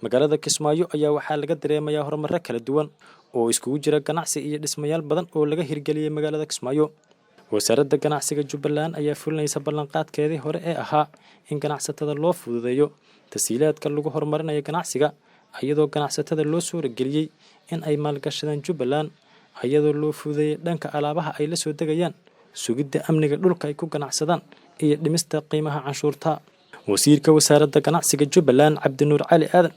magaalada Kismaayo ayaa waxaa laga dareemayaa horumar kala duwan oo iskugu jira ganacsi iyo dhismayaal badan oo laga hirgeliyay magaalada Kismaayo. wasaaradda ganacsiga Jubbaland ayaa fulinaysa ballanqaadkeedii hore ee ahaa in ganacsatada loo fududeeyo tasiilaadka lagu horumarinayo ganacsiga, iyadoo ganacsatada loo soo wargeliyay in ay maalgashadaan Jubbaland, iyadoo loo fududeeyay dhanka alaabaha ay la soo degayaan, sugidda amniga dhulka ay ku ganacsadaan iyo dhimista qiimaha canshuurta. wasiirka wasaaradda ganacsiga Jubbaland Cabdinuur Cali Aadan,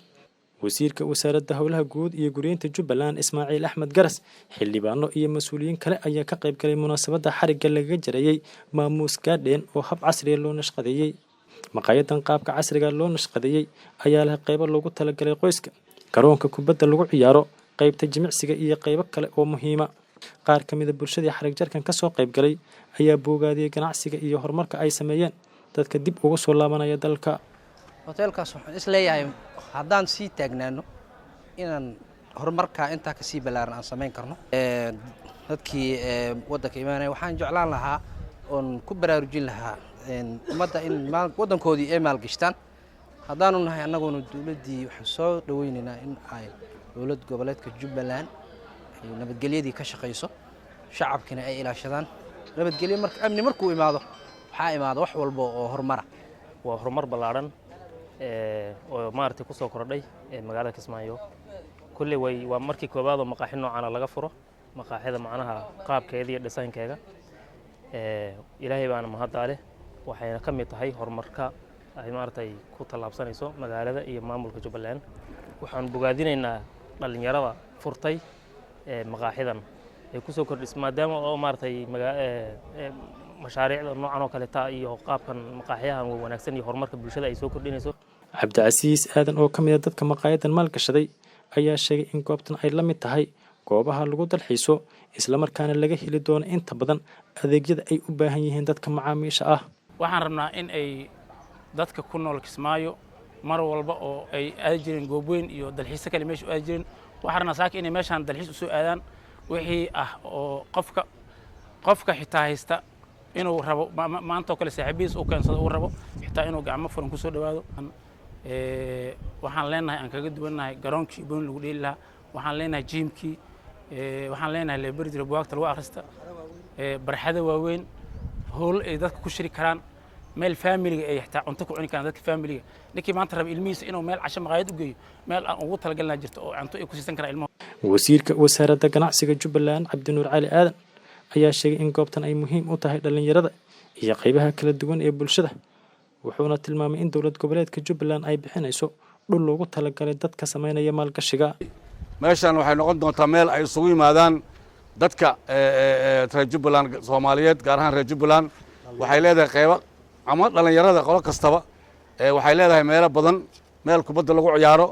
wasiirka wasaaradda howlaha guud iyo guryeynta Jubbaland Ismaaciil Axmed Garas, xildhibaano iyo mas'uuliyiin kale ayaa ka qayb galay munaasabadda xarigga laga jarayay maamuus gaadheen oo hab casri ah loo nashqadeeyay. maqaayadan qaabka casriga loo nashqadeeyay ayaa leh qaybo loogu talagalay qoyska, garoonka kubadda lagu ciyaaro, qaybta jimicsiga iyo qaybo kale oo muhiima. qaar ka mid ah bulshadii xarig jarkan ka soo qayb galay ayaa bogaadiyay ganacsiga iyo horumarka ay sameeyeen dadka dib ugu soo laabanaya dalka. hoteelkaas waxaan isleeyahay haddaan sii taagnaano inaan horumarka intaa ka sii balaaran aan samayn karno. dadkii waddanka imaanaya waxaan jeclaan lahaa oon ku baraarujin lahaa ummadda in waddankoodii ay maalgashtaan. haddaanu nahay annaguna dowladdii waxaan soo dhaweynaynaa in ay dowlad goboleedka Jubbaland ay nabadgelyadii ka shaqayso, shacabkina ay ilaashadaan nabadgelyo. amni markuu imaado waxaa imaada wax walba oo horumara. waa horumar ballaaran oo maartay ku soo kordhay magaalada Kismaayo. kulli waa markii koobaad oo maqaaxi noocan laga furo, maqaaxida macnaha qaabkeeda iyo design-keega ilaahay baana mahadale. waxayna ka mid tahay horumarka ay maartay ku tallaabsanayso magaalada iyo maamulka Jubbaland. waxaan bogaadinaynaa dhalinyarada furtay maqaaxidan ay ku soo kordhisay maadaama oo maartay mashaariicda noocan oo kale taa iyo qaabkan maqaaxiyahan wanaagsan iyo horumarka bulshada ay soo kordhinayso. Cabdicasiis Aadan oo ka mid ah dadka maqaayadan maalgashaday ayaa sheegay in goobtan ay la mid tahay goobaha lagu dalxiiso, isla markaana laga heli doono inta badan adeegyada ay u baahan yihiin dadka macaamiisha ah. waxaan rabnaa in ay dadka ku nool Kismaayo mar walba oo ay aadi jireen goob weyn iyo dalxiis kale meesha u aadi jireen, waxaan rabnaa saaki inay meeshaan dalxiis u soo aadaan wixii ah oo qofka xitaa haysta inuu rabo maanta oo kale saaxiibiis uu keensado uu rabo xitaa inuu gacmo furan ku soo dhawaado. waxaan leenahay aan kaga duwanahay garoonkii boon lagu dheeli lahaa, waxaan leenahay jiimkii, waxaan leenahay library buugta lagu akhrista, barxada waaweyn, hool ay dadku ku shiri karaan, meel family ay xitaa cunto ku cuni karaan dadka family. ninkii maanta raba ilmihiisa inuu meel casho maqaayad u geeyo, meel aan ugu talagalnaa jirto oo cunto ay ku siisan karaan ilmaha. wasiirka wasaaradda ganacsiga Jubbaland Cabdinuur Cali Aadan ayaa sheegay in goobtan ay muhiim u tahay dhalinyarada iyo qaybaha kala duwan ee bulshada, wuxuuna tilmaamay in dowlad goboleedka Jubbaland ay bixinayso dhul loogu talagalay dadka sameynaya maalgashiga. meeshan waxay noqon doontaa meel ay isugu yimaadaan dadka reer Jubbaland Soomaaliyeed, gaar ahaan reer Jubbaland. waxay leedahay qaybo ama dhalinyarada qolo kastaba waxay leedahay meelo badan, meel kubadda lagu ciyaaro,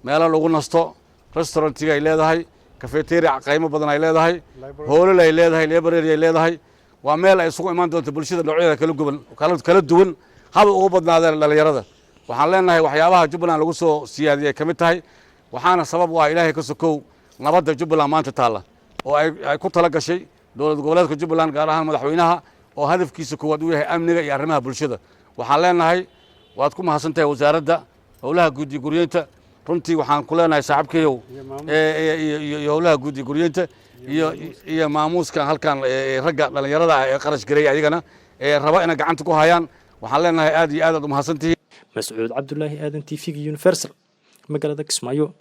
meelo lagu nasto, restaurantiga ay leedahay, cafeteria qaymo badan ay leedahay, hoolal ay leedahay, library ay leedahay. waa meel ay isugu imaan doonto bulshada noocyada kala duwan haba ugu badnaadeen dhalinyarada. waxaan leenahay waxyaabaha Jubbaland lagu soo siyaadiyay ka mid tahay, waxaana sabab u ah ilaahay ka sokow nabadda Jubbaland maanta taala oo ay ku tala gashay dowlad goboleedka Jubbaland, gaar ahaan madaxweynaha oo hadafkiisa koowaad uu yahay amniga iyo arrimaha bulshada. waxaan leenahay waad ku mahadsantahay wasaaradda howlaha guud iyo guryeynta. runtii waxaan ku leenahay saaxiibkeeyow iyo howlaha guud iyo guryeynta iyo maamuuska halkan ragga dhalinyarada ah ee qarash gareeyay adigana raba inay gacanta ku hayaan. waxaan leenahay aad iyo aad u mahadsantihiin. Mas'uud Cabdullaahi Aadan TV Universal magaalada Kismaayo.